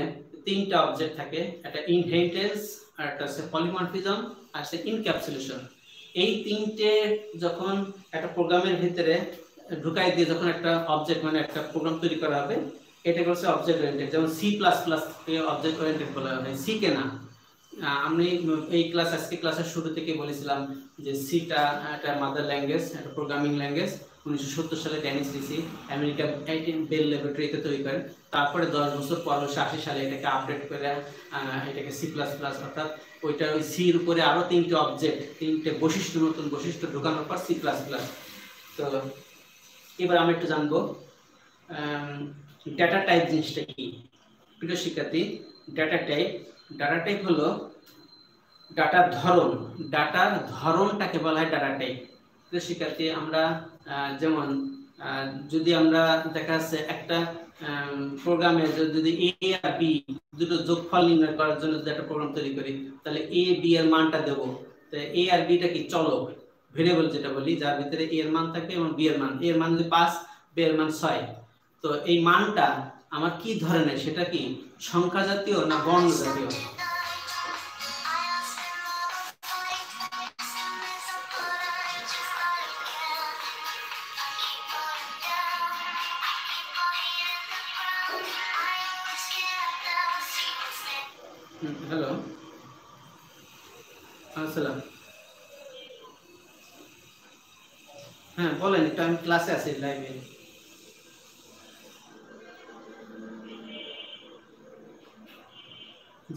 তিনটা অবজেক্ট থাকে, একটা ইনহেরিটেন্স, আর একটা হচ্ছে পলিমরফিজম, আর হচ্ছে ইনক্যাপসুলেশন। এই তিনটে যখন একটা প্রোগ্রামের ভিতরে ঢুকাই দিয়ে যখন একটা অবজেক্ট মানে একটা প্রোগ্রাম তৈরি করা হবে, এটা হচ্ছে অবজেক্ট ওরিয়েন্টেড। যেমন সি প্লাস প্লাস কে অবজেক্ট ওরিয়েন্টেড বলা হয়, সি কে না। আমি এই আজকে ক্লাসের শুরু থেকে বলেছিলাম যে সিটা একটা মাদার ল্যাঙ্গুয়েজ, একটা প্রোগ্রামিং ল্যাঙ্গুয়েজ। 1970 সালে ডেনিস রিসি আমেরিকা বেল ল্যাবরেটরিতে তৈরি করেন। তারপরে 10 বছর পর 1980 সালে এটাকে আপডেট করে এটাকে সি প্লাস প্লাস, অর্থাৎ ওইটা ওই সির উপরে আরো তিনটে অবজেক্ট, তিনটে বৈশিষ্ট্য, নতুন বৈশিষ্ট্য ঢোকানোর পর সি প্লাস প্লাস। তো এবার আমরা একটু জানবো ডাটা টাইপ জিনিসটা কি। প্রিয় শিক্ষার্থী, ডাটা টাইপ হলো ডাটার ধরন, ডাটার ধরনটাকে বলা হয় ডাটা টাইপ। প্রিয় শিক্ষার্থী, আমরা যেমন যদি আমরা দেখা যাচ্ছে একটা প্রোগ্রামে যদি এ আর বি দুটো যোগফল নির্ণয় করার জন্য যদি একটা প্রোগ্রাম তৈরি করি, তাহলে এ বি এর মানটা দেবো। তো এ আর বিটা কি চলক, ভেরিয়েবল যেটা বলি, যার ভিতরে এ এর মান থাকে এবং বি এর মান, এ এর মান যদি 5, বি এর মান 6। তো এই মানটা আমার কি ধরনের, সেটা কি সংখ্যা জাতীয় না বর্ণ জাতীয়? হ্যালো, আসসালাম। হ্যাঁ বলেন, একটু আমি ক্লাসে আছি, লাইভে।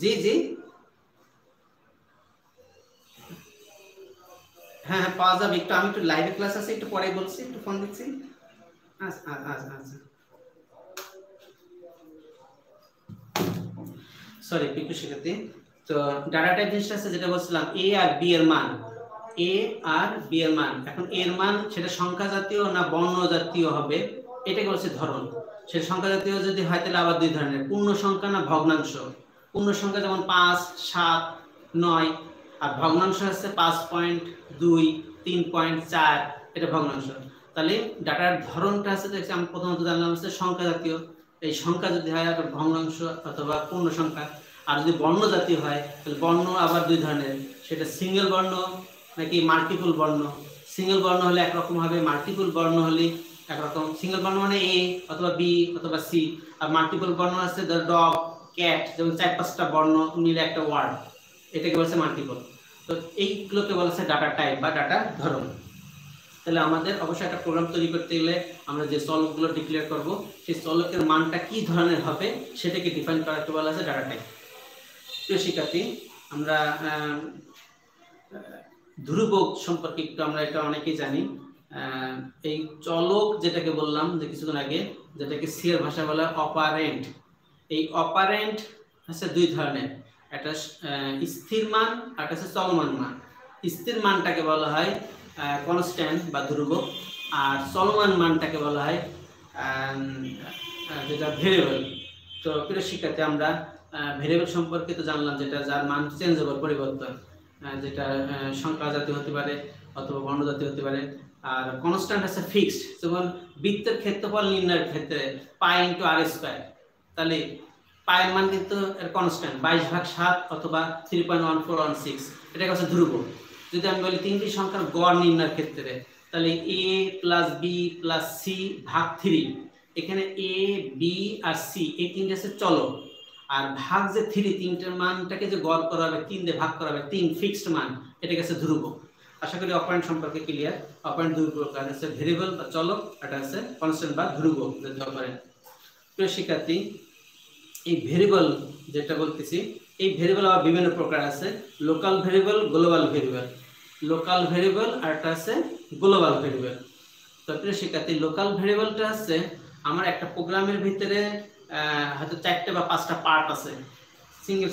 জি জি, হ্যাঁ হ্যাঁ পাওয়া যাবে। একটু আমি একটু লাইভে ক্লাস আছে, একটু পরে বলছি, একটু ফোন দিচ্ছি। আচ্ছা আচ্ছা আচ্ছা, সরি একটু শিখাতে। তো ডাটা টাইপ জিনিসটা আছে যেটা বলছিলাম, এ আর বি এর মান, এ আর বি এর মান। এখন এর মান সেটা সংখ্যা জাতীয় না বর্ণ জাতীয় হবে, এটাকে বলছে ধরন। সেটা সংখ্যা জাতীয় যদি হয় তাহলে আবার দুই ধরনের, পূর্ণ সংখ্যা না ভগ্নাংশ। পূর্ণ সংখ্যা যেমন 5, 7, 9, আর ভগ্নাংশ হচ্ছে 5.2, 3.4, এটা ভগ্নাংশ। তাহলে ডাটার ধরনটা আছে, আমি প্রথমত জানলাম হচ্ছে সংখ্যা জাতীয়। এই সংখ্যা যদি হয় ভগ্নাংশ অথবা পূর্ণ সংখ্যা। আর যদি বর্ণ জাতীয় হয় তাহলে বর্ণ আবার দুই ধরনের, সেটা সিঙ্গেল বর্ণ নাকি মাল্টিপল বর্ণ। সিঙ্গেল বর্ণ হলে একরকম হবে, মাল্টিপল বর্ণ হলে একরকম। সিঙ্গেল বর্ণ মানে এ অথবা বি অথবা সি, আর মাল্টিপল বর্ণ আছে ডগ, ক্যাট, যেমন 4-5টা বর্ণ মিলে একটা ওয়ার্ড, এটাকে বলছে মাল্টিপল। তো এইগুলোকে বলছে ডাটা টাইপ বা ডাটা ধরন। তাহলে আমাদের অবশ্যই একটা প্রোগ্রাম তৈরি করতে গেলে আমরা যে চলকগুলো ডিক্লেয়ার করব, সেই চলকের মানটা কি ধরনের হবে সেটাকে ডিফাইন করাকে বলা আছে ডাটা টাইপ। প্রিয় শিক্ষার্থী, আমরা ধ্রুবক সম্পর্কে একটু আমরা এটা অনেকেই জানি। এই চলক যেটাকে বললাম যে কিছুদিন আগে, যেটাকে সি এর ভাষা বলা অপারেন্ট। এই অপারেন্ট আছে দুই ধরনের, একটা স্থির মান আর একটা চলমান মান। স্থির মানটাকে বলা হয় কনস্ট্যান্ট বা ধ্রুবক, আর চলমান মানটাকে বলা হয় যেটা ভেরিয়েবল। তো প্রিয় শিক্ষার্থী, আমরা ভেরিয়েবল সম্পর্কে তো জানলাম, যেটা যার মান চেঞ্জেবল, পরিবর্তন, যেটা সংখ্যা জাতীয় হতে পারে অথবা বর্ণ জাতীয় হতে পারে। আর কনস্ট্যান্ট আছে ফিক্সড, যেমন বৃত্তের ক্ষেত্রফল নির্ণয়ের ক্ষেত্রে পাই ইন্টু আর স্কয়ার। তাহলে পায়ের মান কিন্তু কনস্ট্যান্ট 22/7 অথবা 3.1416, এটা হচ্ছে ধ্রুবক। যদি আমি বলি তিনটি সংখ্যার গড় নির্ণয়ের ক্ষেত্রে, তাহলে a plus B plus C ভাগ 3, এখানে a b আর c এই তিনটে আছে চলক, আর ভাগ যে 3, তিনটের মানটাকে যে গড় করা হবে, 3 দিয়ে ভাগ করা হবে, 3 ফিক্সড মান, এটা হচ্ছে ধ্রুবক। আশা করি অপারেন্ট সম্পর্কে ক্লিয়ার। অপারেন্ট দুই প্রকার আছে, ভেরিয়েবল বা চলক, এটা আছে কনস্ট্যান্ট বা ধ্রুবক যদি অপারেন্ট। প্রিয় শিক্ষার্থী, এই ভেরিয়েবল যেটা বলতেছি, এই ভেরিয়েবল আবার বিভিন্ন প্রকার আছে, local variable, global variable. Local variable আর একটা আছে গ্লোবাল ভেরিয়েবল। তো প্রিয় শিক্ষার্থী, লোকাল ভেরিয়েবলটা আছে আমার একটা প্রোগ্রামের ভিতরে হয়তো 4টে বা 5টা পার্ট আছে,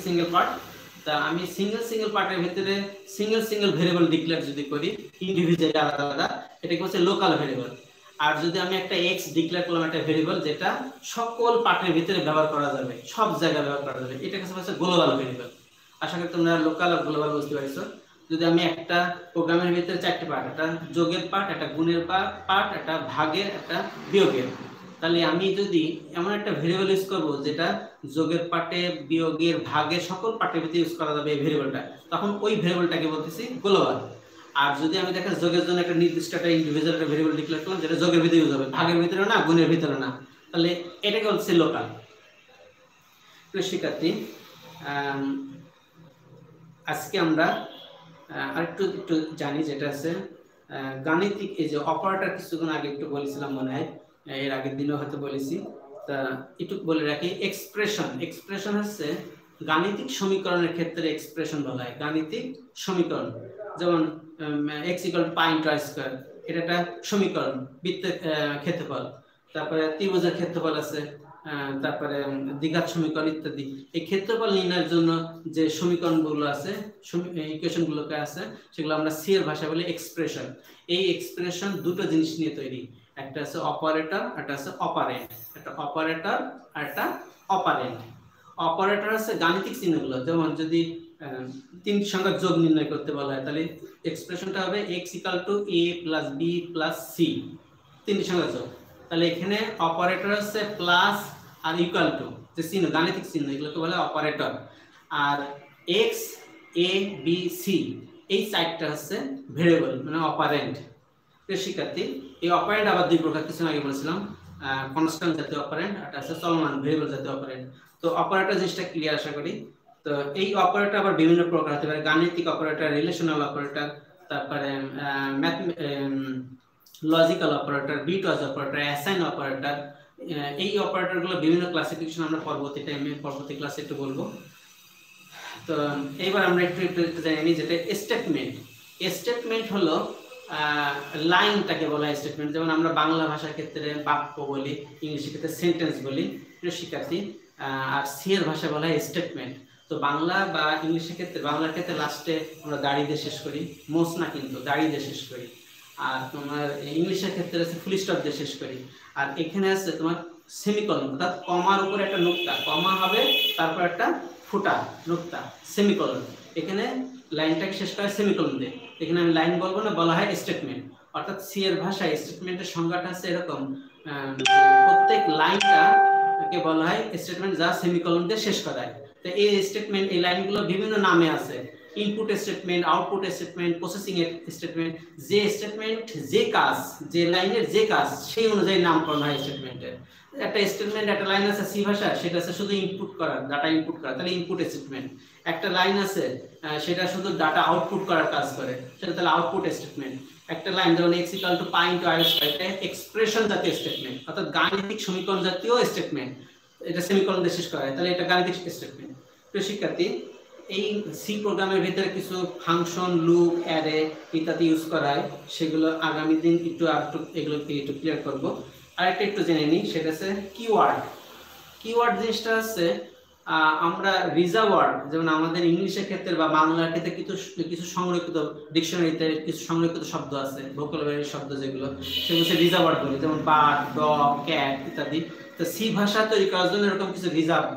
সিঙ্গেল পার্ট। তা আমি সিঙ্গেল পার্টের ভিতরে সিঙ্গেল ভেরিয়েবল ডিক্লেয়ার যদি করি, ইন্ডিভিজুয়ালি আলাদা আলাদা, এটাকে হচ্ছে লোকাল ভেরিয়েবল। আর যদি আমি একটা এক্স ডিক্লেয়ার করলাম, একটা ভেরিয়েবল যেটা সকল পার্টের ভিতরে ব্যবহার করা যাবে, সব জায়গায় ব্যবহার করা যাবে, এটাকে হচ্ছে গ্লোবাল ভেরিয়েবল। আশা করি তোমরা লোকাল আর গ্লোবাল বুঝতে পারছো। যদি আমি একটা প্রোগ্রামের ভিতরে 4টে পার্ট, একটা যোগের পার্ট, একটা গুণের পার্ট, একটা ভাগের, একটা বিয়োগের, তাহলে আমি যদি এমন একটা ভেরিয়েবল ইউজ করব যেটা যোগের পার্টে, বিয়োগের, ভাগের সকল পার্টের ভিতরে ইউজ করা যাবে এই ভেরিয়েবলটা, তখন ওই ভেরিয়েবলটাকে বলতেছি গ্লোবাল। আর যদি আমি দেখেন যোগের জন্য একটা নির্দিষ্ট একটা ইন্ডিভিজুয়াল একটা ভেরিয়েবল ডিক্লেয়ার করলাম, যেটা যোগের ভিতরে ইউজ হবে, ভাগের ভিতরে না, গুণের ভিতরে না, তাহলে এটাকে বলছে লোকাল। প্রিয় শিক্ষার্থী, আজকে আমরা আরেকটু জানি, যেটা আছে গাণিতিক, এই যে অপারেটর কিছুক্ষণ আগে একটু বলেছিলাম মনে হয়, এর আগের দিনও হয়তো বলেছি, তা একটু বলে রাখি। এক্সপ্রেশন হচ্ছে গাণিতিক সমীকরণের ক্ষেত্রে এক্সপ্রেশন বলা হয়, গাণিতিক সমীকরণ। যেমন x = পাই ইন্টু আর স্কয়ার, এটা একটা সমীকরণ, বৃত্তের ক্ষেত্রফল, তারপরে ত্রিভুজের ক্ষেত্রফল আছে, তারপরে দ্বিঘাত সমীকরণ ইত্যাদি। এই ক্ষেত্রফল নির্ণয়ের জন্য যে সমীকরণগুলো আছে, ইকুয়েশনগুলোকে আছে, সেগুলো আমরা সি এর ভাষায় বলি এক্সপ্রেশন। এই এক্সপ্রেশন দুটো জিনিস নিয়ে তৈরি, একটা আছে অপারেটর, একটা আছে অপারেন্ট। একটা অপারেটর আর একটা অপারেন্ট। অপারেটর আছে গাণিতিক চিহ্নগুলো, যেমন যদি তিনটি সংখ্যার যোগ নির্ণয় করতে বলা হয়, তাহলে এক্সপ্রেশনটা হবে x = a + b + c, তিনটি সংখ্যার যোগ। তাহলে এখানে অপারেটর আছে প্লাস আর ইকুয়াল টু যে চিহ্ন, গাণিতিক চিহ্ন, এগুলোকে বলে অপারেটর। আর এক্স, এ, বি, সি এই চারটা হচ্ছে ভেরিয়েবল মানে অপারেন্ট। শিক্ষার্থী এই অপারেন্ট আবার দুই প্রকার, কিছু আগে বলেছিলাম, কনস্ট্যান্ট জাতীয় অপারেন্ট আর আছে চলমান ভেরিয়েবল জাতীয় অপারেন্ট। তো অপারেটর জিনিসটা ক্লিয়ার আশা করি। তো এই অপারেটর আবার বিভিন্ন প্রকার হতে পারে, গাণিতিক অপারেটর, রিলেশনাল অপারেটর, তারপরে logical operator, bitwise operator, assign operator. এই অপারেটরগুলো বিভিন্ন ক্লাসিফিকেশন আমরা পরবর্তী টাইমে পরবর্তী ক্লাসে একটু বলবো। তো এইবার আমরা একটু জেনে নিই যেটা স্টেটমেন্ট। স্টেটমেন্ট হলো লাইনটাকে বলা হয় স্টেটমেন্ট। যেমন আমরা বাংলা ভাষার ক্ষেত্রে বাক্য বলি, ইংলিশের ক্ষেত্রে সেন্টেন্স বলি, প্রিয় শিক্ষার্থী। আর সি এর ভাষায় বলা হয় স্টেটমেন্ট। তো বাংলা বা ইংলিশের ক্ষেত্রে, বাংলার ক্ষেত্রে লাস্টে আমরা দাড়ি দিয়ে শেষ করি, মোস না কিন্তু দাড়ি দিয়ে শেষ করি। আর তোমার ইংলিশের ক্ষেত্রে আছে ফুল স্টপ দিয়ে শেষ করি। আর এখানে আছে তোমার সেমিকলন, অর্থাৎ কমার উপরে একটা নোক্তা, কমা হবে তারপর একটা ফুটা নোক্তা, সেমিকলন। এখানে লাইনটাকে শেষ করে সেমিকলন দিয়ে। এখানে আমি লাইন বলবো না, বলা হয় স্টেটমেন্ট। অর্থাৎ সি এর ভাষায় স্টেটমেন্টের সংজ্ঞাটা আছে এরকম, প্রত্যেক লাইনটাকে বলা হয় স্টেটমেন্ট যা সেমিকলন দিয়ে শেষ করায়। তো এই স্টেটমেন্ট, এই লাইনগুলো বিভিন্ন নামে আছে, input statement, output statement, processing statement. যে স্টেটমেন্ট যে কাজ, যে লাইনের যে কাজ সেই অনুযায়ী নামকরণ হয় স্টেটমেন্টের। একটা স্টেটমেন্ট, একটা লাইন আছে সি ভাষা, সেটা আছে শুধু ইনপুট করা, ডাটা ইনপুট করা, তাহলে ইনপুট স্টেটমেন্ট। একটা লাইন আছে সেটা শুধু ডাটা আউটপুট করার কাজ করে, সেটা তাহলে আউটপুট স্টেটমেন্ট। একটা লাইন যেমন x = π * r², এটা এক্সপ্রেশন জাতীয় স্টেটমেন্ট, অর্থাৎ গাণিতিক সমীকরণ জাতীয় স্টেটমেন্ট। এটা সেমিকলন দিয়ে শেষ করা হয়, তাহলে এটা গাণিতিক স্টেটমেন্ট। প্রিয় শিক্ষার্থী, এই সি প্রোগ্রামের ভিতরে কিছু ফাংশন, লুপ, অ্যারে ইত্যাদি ইউজ করা হয়, সেগুলো আগামী দিন একটু এগুলোকে একটু ক্লিয়ার করব। আরেকটা একটু জেনে নিই, সেটা হচ্ছে কিওয়ার্ড। কিওয়ার্ড জিনিসটা হচ্ছে আমরা রিজার্ভ ওয়ার্ড, যেমন আমাদের ইংলিশের ক্ষেত্রে বা বাংলার ক্ষেত্রে কিছু সংরক্ষিত ডিকশনারিতে কিছু সংরক্ষিত শব্দ আছে, ভোকাবুলারি শব্দ যেগুলো, সেগুলো হচ্ছে রিজার্ভ ওয়ার্ড বলি, যেমন বার্ড, ডগ, ক্যাট ইত্যাদি। তো সি ভাষা তৈরি করার জন্য এরকম কিছু রিজার্ভ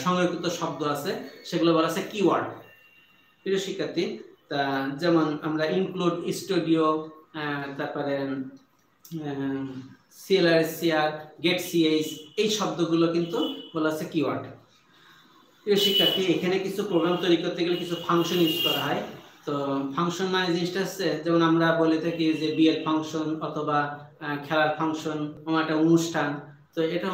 সংরক্ষিত শব্দ আছে, সেগুলো বলা আছে কিওয়ার্ড। প্রিয় শিক্ষার্থী, যেমন আমরা ইনক্লুড, স্টুডিও, তারপরে সিএলআর, গেট সিএইচ, এই শব্দগুলো কিন্তু বলা আছে কিওয়ার্ড। প্রিয় শিক্ষার্থী, এখানে কিছু প্রোগ্রাম তৈরি করতে গেলে কিছু ফাংশন ইউজ করা হয়। তো ফাংশন মানে জিনিসটা হচ্ছে, যেমন আমরা বলে থাকি যে বিয়ের ফাংশন অথবা খেলার ফাংশন, একটা অনুষ্ঠান। তো এটা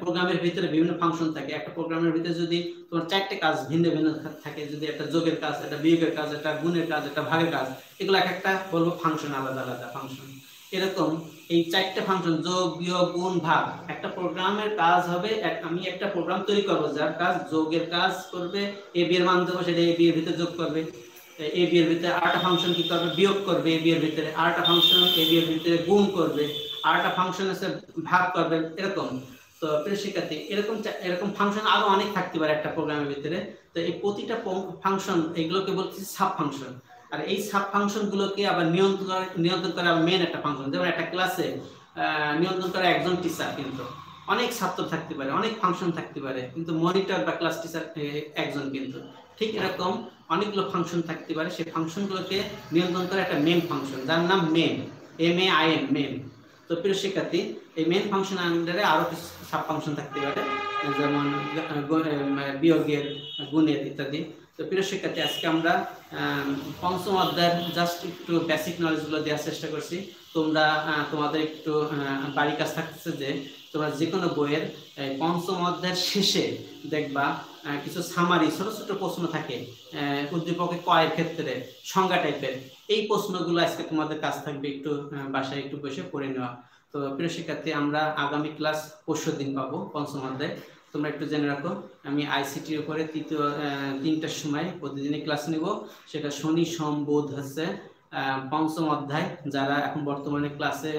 প্রোগ্রামের ভিতরে বিভিন্ন ফাংশন থাকে। একটা প্রোগ্রামের ভিতরে যদি তোমার চারটে কাজ ভিন্ন ভিন্ন থাকে, যদি একটা যোগের কাজ, একটা বিয়োগের কাজ, একটা গুণের কাজ, একটা ভাগের কাজ, এগুলো এক একটা বলবো ফাংশন, আলাদা আলাদা ফাংশন। এরকম এই চারটে ফাংশন, যোগ, বিয়োগ, গুণ, ভাগ, একটা প্রোগ্রামের কাজ হবে। আমি একটা প্রোগ্রাম তৈরি করব যার কাজ যোগের কাজ করবে, এ বি এর মান দেবো, সেটা এ বি এর ভিতরে যোগ করবে, এ বি এর ভিতরে আরেকটা ফাংশন কি করবে, বিয়োগ করবে, এ বি এর ভিতরে আরেকটা ফাংশন, এ বি এর ভিতরে গুণ করবে, আরেকটা ফাংশন আছে ভাগ করবে, এরকম। তো প্রিয় শিক্ষার্থী, এরকম ফাংশন আরো অনেক থাকতে পারে একটা প্রোগ্রামের ভিতরে। তো এই প্রতিটা ফাংশন, এগুলোকে বলছি সাব ফাংশন। আর এই সাব ফাংশন গুলোকে আবার নিয়ন্ত্রণ করে মেন একটা ফাংশন। যেমন একটা ক্লাসে নিয়ন্ত্রণ করে একজন টিচার, কিন্তু অনেক ছাত্র থাকতে পারে, অনেক ফাংশন থাকতে পারে, কিন্তু মনিটর বা ক্লাস টিচার একজন। কিন্তু ঠিক এরকম অনেকগুলো ফাংশন থাকতে পারে, সেই ফাংশনগুলোকে নিয়ন্ত্রণ করে একটা মেন ফাংশন, যার নাম মেন, MAIN, মেন। তো প্রিয় শিক্ষার্থী, এই মেন ফাংশন আন্ডারে আরো কিছু সাব ফাংশন থাকতে পারে, যেমন বিয়োগের, গুণের ইত্যাদি। তো প্রিয় শিক্ষার্থী, আজকে আমরা পঞ্চম অধ্যায়ের জাস্ট একটু বেসিক নলেজগুলো দেওয়ার চেষ্টা করছি। তোমরা তোমাদের একটু বাড়ির কাজ থাকতেছে যে তোমরা যে কোনো বইয়ের পঞ্চম অধ্যায়ের শেষে দেখবা কিছু সামারি, ছোট ছোট প্রশ্ন থাকে উদ্দীপকে কয়ের ক্ষেত্রে, সংজ্ঞা টাইপের। এই প্রশ্নগুলো আজকে তোমাদের কাজ থাকবে, একটু বাসায় একটু বসে পড়ে নেওয়া। তো প্রিয় শিক্ষার্থী, আমরা আগামী ক্লাস পরশু দিন পাবো পঞ্চম অধ্যায়। তোমরা একটু জেনে রাখো, আমি আইসিটির উপরে 3টার সময় প্রতিদিনই ক্লাস নিব। সেটা শনি, সোম, বুধ হচ্ছে পঞ্চম অধ্যায়। যারা এখন বর্তমানে ক্লাসে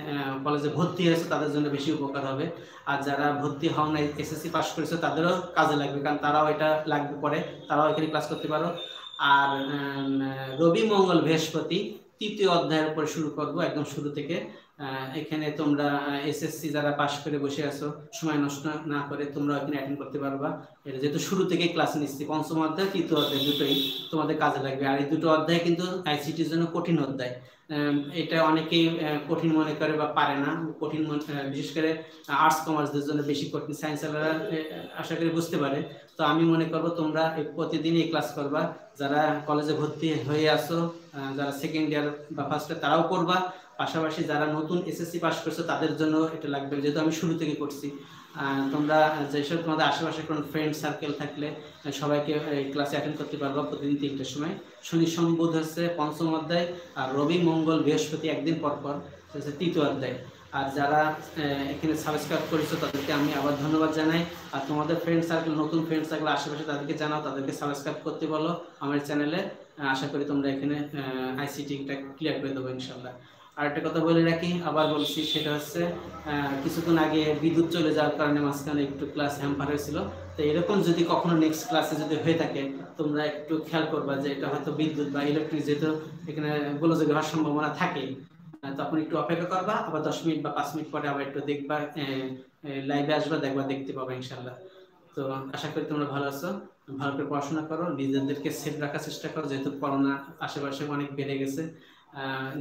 কলেজে ভর্তি হয়েছে তাদের জন্য বেশি উপকার হবে, আর যারা ভর্তি হও না, এসএসসি পাস করেছে, তাদেরও কাজে লাগবে, কারণ তারাও এটা লাগবে পরে, তারাও এখানে ক্লাস করতে পারো। আর রবি, মঙ্গল, বৃহস্পতি 3য় অধ্যায়ের উপরে শুরু করব, একদম শুরু থেকে এখানে তোমরা এসএসসি যারা পাশ করে বসে আছো, সময় নষ্ট না করে তোমরা এখানে অ্যাটেন্ড করতে পারবা। এটা যেহেতু শুরু থেকে ক্লাস নিচ্ছি, পঞ্চম অধ্যায় তৃতীয় অধ্যায় দুটোই তোমাদের কাজে লাগবে। আর এই দুটো অধ্যায় কিন্তু আইসিটির জন্য কঠিন অধ্যায়। এটা অনেকেই কঠিন মনে করে বা পারে না, কঠিন বিশেষ করে আর্টস কমার্সদের জন্য বেশি কঠিন, সায়েন্স ওয়ালারা আশা করি বুঝতে পারে। তো আমি মনে করবো তোমরা প্রতিদিনই ক্লাস করবা, যারা কলেজে ভর্তি হয়ে আসো, যারা সেকেন্ড ইয়ার বা ফার্স্ট ইয়ার তারাও করবা, পাশাপাশি যারা নতুন এসএসসি পাস করছো তাদের জন্য এটা লাগবে, যেহেতু আমি শুরু থেকে করছি। তোমরা যেসব তোমাদের আশেপাশে কোনো ফ্রেন্ড সার্কেল থাকলে সবাইকে এই ক্লাসে অ্যাটেন্ড করতে পারবা প্রতিদিন 3টার সময়। শনি সোম বুধ হচ্ছে পঞ্চম অধ্যায়, আর রবি মঙ্গল বৃহস্পতি একদিন পর পর হচ্ছে তৃতীয় অধ্যায়। আর যারা এখানে সাবস্ক্রাইব করেছো তাদেরকে আমি আবার ধন্যবাদ জানাই। আর তোমাদের ফ্রেন্ড সার্কেল, নতুন ফ্রেন্ড সার্কেল আশেপাশে তাদেরকে জানাও, তাদেরকে সাবস্ক্রাইব করতে বলো আমার চ্যানেলে। আশা করি তোমরা এখানে আইসিটিটা ক্লিয়ার করে দেবো ইনশাল্লাহ। আর একটা কথা বলে রাখি, আবার বলছি, সেটা হচ্ছে কিছুক্ষণ আগে বিদ্যুৎ চলে যাওয়ার কারণে মাঝখানে একটু ক্লাস হ্যাম্পার হয়েছিল। তো এরকম যদি কখনো নেক্সট ক্লাসে যদি হয়ে থাকে, তোমরা একটু খেয়াল করবা যে এটা হয়তো বিদ্যুৎ বা ইলেকট্রিক, যেহেতু এখানে গোলযোগ হওয়ার সম্ভাবনা থাকে, তখন একটু অপেক্ষা করবা, আবার 10 মিনিট বা 5 মিনিট পরে আবার একটু দেখবা, লাইভে আসবা, দেখবা, দেখতে পাবা ইনশাল্লাহ। তো আশা করি তোমরা ভালো আছো, ভালো করে পড়াশোনা করো, নিজেদেরকে সেফ রাখার চেষ্টা করো, যেহেতু করোনা আশেপাশে অনেক বেড়ে গেছে।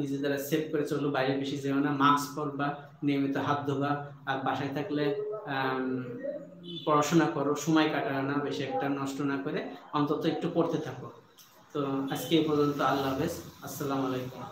নিজেদের সেভ করে চলো, বাইরে বেশি যেও না, মাস্ক পরবা, নিয়মিত হাত ধোবা, আর বাসায় থাকলে পড়াশোনা করো, সময় কাটানো না, বেশি একটা নষ্ট না করে অন্তত একটু পড়তে থাকো। তো আজকে এই পর্যন্ত, আল্লাহ হাফেজ, আসসালামু আলাইকুম।